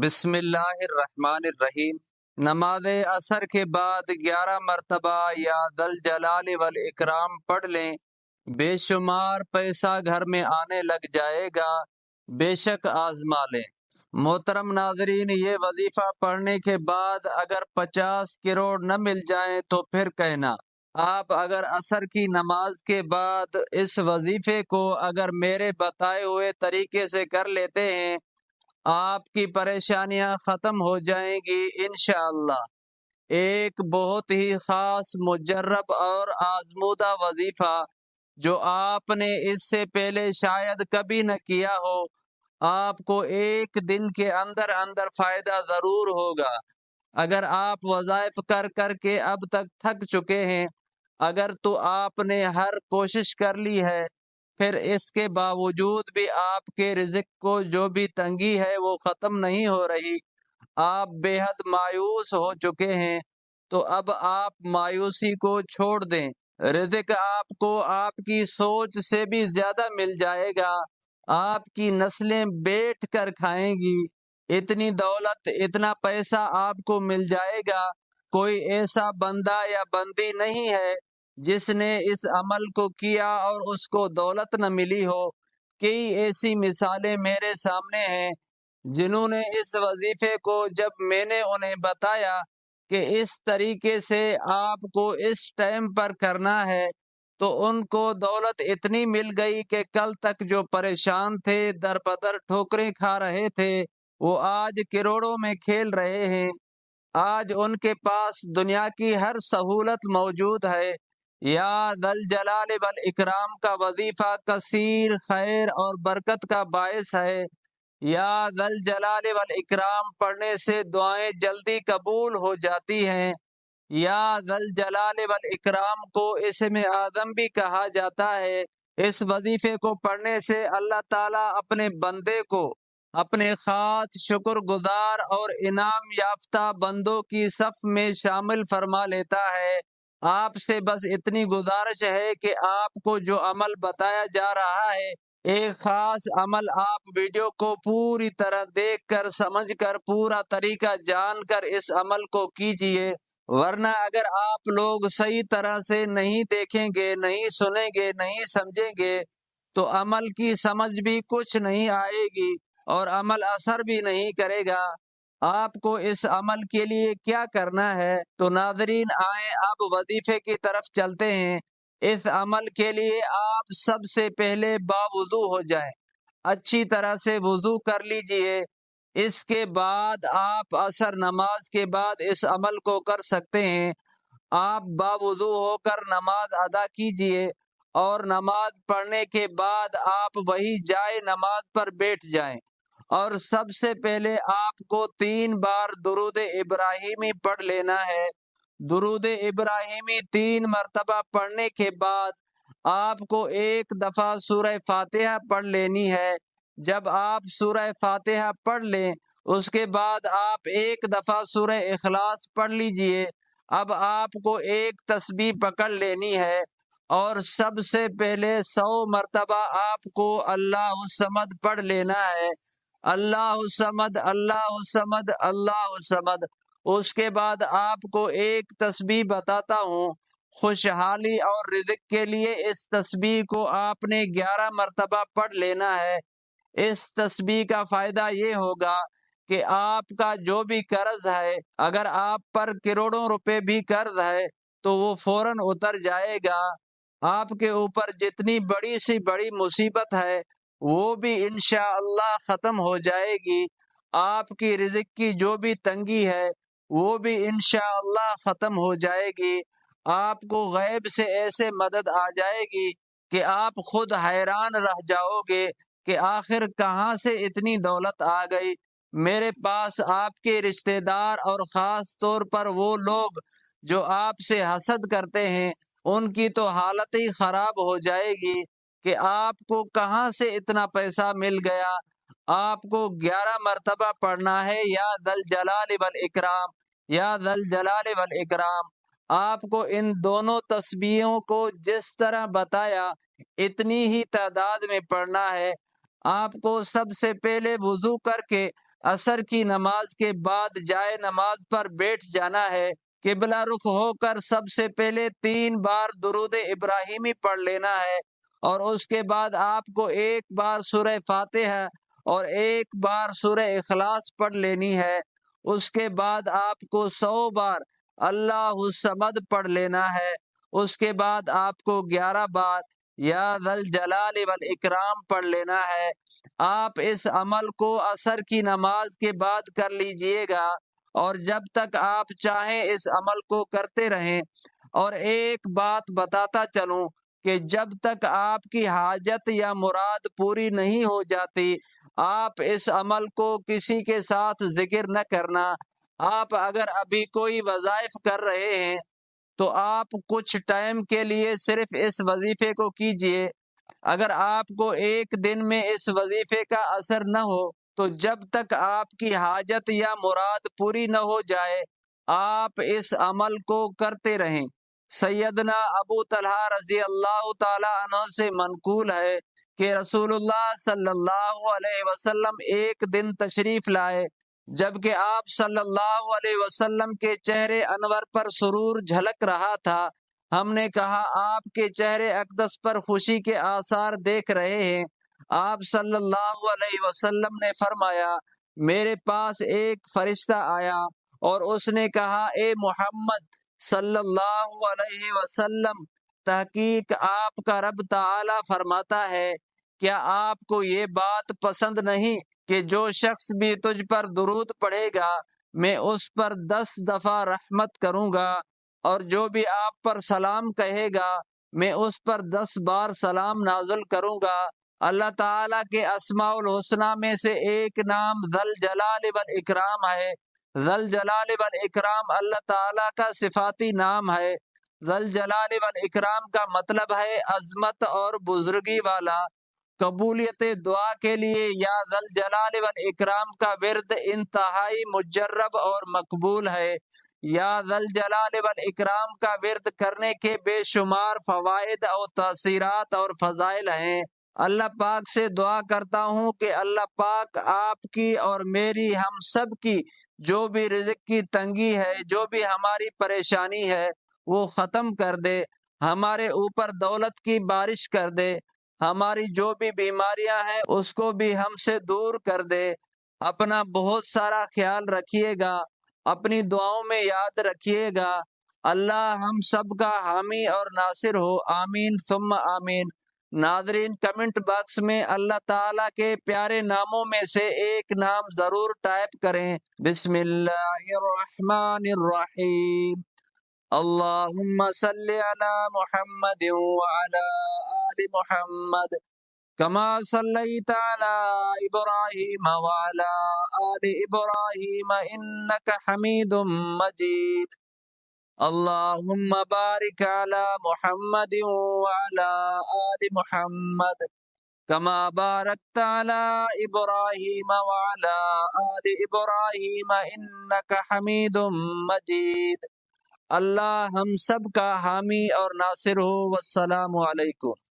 بسم اللہ الرحمن الرحیم۔ نماز عصر کے بعد 11 مرتبہ یا ذل جلال والاکرام پڑھ لیں، بے شمار پیسہ گھر میں آنے لگ جائے گا، بے شک آزما لیں۔ محترم ناظرین، یہ وظیفہ پڑھنے کے بعد اگر 50 کروڑ نہ مل جائیں تو پھر کہنا۔ آپ اگر عصر کی نماز کے بعد اس وظیفے کو اگر میرے بتائے ہوئے طریقے سے کر لیتے ہیں، آپ کی پریشانیاں ختم ہو جائیں گی انشاءاللہ۔ ایک بہت ہی خاص، مجرب اور آزمودہ وظیفہ جو آپ نے اس سے پہلے شاید کبھی نہ کیا ہو۔ آپ کو ایک دن کے اندر اندر فائدہ ضرور ہوگا۔ اگر آپ وظائف کر کر کے اب تک تھک چکے ہیں، اگر تو آپ نے ہر کوشش کر لی ہے، پھر اس کے باوجود بھی آپ کے رزق کو جو بھی تنگی ہے وہ ختم نہیں ہو رہی، آپ بے حد مایوس ہو چکے ہیں، تو اب آپ مایوسی کو چھوڑ دیں۔ رزق آپ کو آپ کی سوچ سے بھی زیادہ مل جائے گا۔ آپ کی نسلیں بیٹھ کر کھائیں گی۔ اتنی دولت، اتنا پیسہ آپ کو مل جائے گا۔ کوئی ایسا بندہ یا بندی نہیں ہے جس نے اس عمل کو کیا اور اس کو دولت نہ ملی ہو۔ کئی ایسی مثالیں میرے سامنے ہیں جنہوں نے اس وظیفے کو جب میں نے انہیں بتایا کہ اس طریقے سے آپ کو اس ٹائم پر کرنا ہے، تو ان کو دولت اتنی مل گئی کہ کل تک جو پریشان تھے، در بدر ٹھوکریں کھا رہے تھے، وہ آج کروڑوں میں کھیل رہے ہیں۔ آج ان کے پاس دنیا کی ہر سہولت موجود ہے۔ یا ذل جلال والاکرام کا وظیفہ کثیر خیر اور برکت کا باعث ہے۔ یا ذل جلال والاکرام پڑھنے سے دعائیں جلدی قبول ہو جاتی ہیں۔ یا ذل جلال والاکرام کو اسم اعظم بھی کہا جاتا ہے۔ اس وظیفے کو پڑھنے سے اللہ تعالیٰ اپنے بندے کو اپنے خاص شکر گزار اور انعام یافتہ بندوں کی صف میں شامل فرما لیتا ہے۔ آپ سے بس اتنی گزارش ہے کہ آپ کو جو عمل بتایا جا رہا ہے، ایک خاص عمل، آپ ویڈیو کو پوری طرح دیکھ کر، سمجھ کر، پورا طریقہ جان کر اس عمل کو کیجئے۔ ورنہ اگر آپ لوگ صحیح طرح سے نہیں دیکھیں گے، نہیں سنیں گے، نہیں سمجھیں گے، تو عمل کی سمجھ بھی کچھ نہیں آئے گی اور عمل اثر بھی نہیں کرے گا۔ آپ کو اس عمل کے لیے کیا کرنا ہے؟ تو ناظرین، آئیں اب وظیفے کی طرف چلتے ہیں۔ اس عمل کے لیے آپ سب سے پہلے باوضو ہو جائیں، اچھی طرح سے وضو کر لیجئے۔ اس کے بعد آپ عصر نماز کے بعد اس عمل کو کر سکتے ہیں۔ آپ باوضو ہو کر نماز ادا کیجئے اور نماز پڑھنے کے بعد آپ وہی جائے نماز پر بیٹھ جائیں، اور سب سے پہلے آپ کو 3 بار درود ابراہیمی پڑھ لینا ہے۔ درود ابراہیمی 3 مرتبہ پڑھنے کے بعد آپ کو ایک دفعہ سورہ فاتحہ پڑھ لینی ہے۔ جب آپ سورہ فاتحہ پڑھ لیں، اس کے بعد آپ ایک دفعہ سورہ اخلاص پڑھ لیجئے۔ اب آپ کو ایک تسبیح پکڑ لینی ہے، اور سب سے پہلے 100 مرتبہ آپ کو اللہ الصمد پڑھ لینا ہے۔ اللہ الصمد، اللہ الصمد، اللہ الصمد۔ اس کے بعد آپ کو ایک تسبیح بتاتا ہوں، خوشحالی اور رزق کے لیے اس تسبیح کو آپ نے 11 مرتبہ پڑھ لینا ہے۔ اس تسبیح کا فائدہ یہ ہوگا کہ آپ کا جو بھی قرض ہے، اگر آپ پر کروڑوں روپے بھی قرض ہے تو وہ فوراً اتر جائے گا۔ آپ کے اوپر جتنی بڑی سی بڑی مصیبت ہے وہ بھی انشاءاللہ ختم ہو جائے گی۔ آپ کی رزق کی جو بھی تنگی ہے وہ بھی انشاءاللہ ختم ہو جائے گی۔ آپ کو غیب سے ایسے مدد آ جائے گی کہ آپ خود حیران رہ جاؤ گے کہ آخر کہاں سے اتنی دولت آ گئی۔ میرے پاس آپ کے رشتہ دار اور خاص طور پر وہ لوگ جو آپ سے حسد کرتے ہیں، ان کی تو حالت ہی خراب ہو جائے گی کہ آپ کو کہاں سے اتنا پیسہ مل گیا۔ آپ کو 11 مرتبہ پڑھنا ہے، یا ذل جلال والاکرام، یا ذل جلال والاکرام۔ آپ کو ان دونوں تسبیحوں کو جس طرح بتایا اتنی ہی تعداد میں پڑھنا ہے۔ آپ کو سب سے پہلے وضو کر کے عصر کی نماز کے بعد جائے نماز پر بیٹھ جانا ہے، قبلہ رخ ہو کر سب سے پہلے 3 بار درود ابراہیمی پڑھ لینا ہے، اور اس کے بعد آپ کو 1 بار سورہ فاتحہ اور 1 بار سورہ اخلاص پڑھ لینی ہے۔ اس کے بعد آپ کو 100 بار اللہ الصمد پڑھ لینا ہے۔ اس کے بعد آپ کو 11 بار یا ذا الجلال والاکرام پڑھ لینا ہے۔ آپ اس عمل کو عصر کی نماز کے بعد کر لیجئے گا، اور جب تک آپ چاہیں اس عمل کو کرتے رہیں۔ اور ایک بات بتاتا چلوں کہ جب تک آپ کی حاجت یا مراد پوری نہیں ہو جاتی، آپ اس عمل کو کسی کے ساتھ ذکر نہ کرنا۔ آپ اگر ابھی کوئی وظائف کر رہے ہیں تو آپ کچھ ٹائم کے لیے صرف اس وظیفے کو کیجئے۔ اگر آپ کو ایک دن میں اس وظیفے کا اثر نہ ہو تو جب تک آپ کی حاجت یا مراد پوری نہ ہو جائے آپ اس عمل کو کرتے رہیں۔ سیدنا ابو طلحہ رضی اللہ تعالی عنہ سے منقول ہے کہ رسول اللہ صلی اللہ علیہ وسلم ایک دن تشریف لائے جبکہ آپ صلی اللہ علیہ وسلم کے چہرے انور پر سرور جھلک رہا تھا۔ ہم نے کہا آپ کے چہرے اقدس پر خوشی کے آثار دیکھ رہے ہیں۔ آپ صلی اللہ علیہ وسلم نے فرمایا، میرے پاس ایک فرشتہ آیا اور اس نے کہا، اے محمد صلی اللہ علیہ وسلم، تحقیق آپ کا رب تعالی فرماتا ہے، کیا آپ کو یہ بات پسند نہیں کہ جو شخص بھی تجھ پر درود پڑھے گا میں اس پر 10 دفعہ رحمت کروں گا، اور جو بھی آپ پر سلام کہے گا میں اس پر 10 بار سلام نازل کروں گا۔ اللہ تعالیٰ کے اسماء الحسنہ میں سے ایک نام ذی الجلال والاکرام ہے۔ ذی الجلال والاکرام اللہ تعالیٰ کا صفاتی نام ہے۔ ذی الجلال والاکرام کا مطلب ہے عظمت اور بزرگی والا۔ قبولیت دعا کے لیے یا ذی الجلال والاکرام کا ورد انتہائی مجرب اور مقبول ہے۔ یا ذی الجلال والاکرام کا ورد کرنے کے بے شمار فوائد اور تاثیرات اور فضائل ہیں۔ اللہ پاک سے دعا کرتا ہوں کہ اللہ پاک آپ کی اور میری، ہم سب کی جو بھی رزق کی تنگی ہے، جو بھی ہماری پریشانی ہے وہ ختم کر دے، ہمارے اوپر دولت کی بارش کر دے، ہماری جو بھی بیماریاں ہیں اس کو بھی ہم سے دور کر دے۔ اپنا بہت سارا خیال رکھیے گا، اپنی دعاؤں میں یاد رکھیے گا۔ اللہ ہم سب کا حامی اور ناصر ہو، آمین ثم آمین۔ ناظرین، کمنٹ باکس میں اللہ تعالیٰ کے پیارے ناموں میں سے ایک نام ضرور ٹائپ کریں۔ بسم اللہ الرحمن الرحیم، اللہم صلی علی محمد وعلی آل محمد کما صلیت علی ابراہیم وعلی آل ابراہیم انک حمید مجید۔ اللہم بارک علی محمد وعلی آل محمد کما بارکت علی ابراہیم وعلی آل ابراہیم انک حمید مجید۔ اللہ ہم سب کا حامی اور ناصر ہو۔ والسلام علیکم۔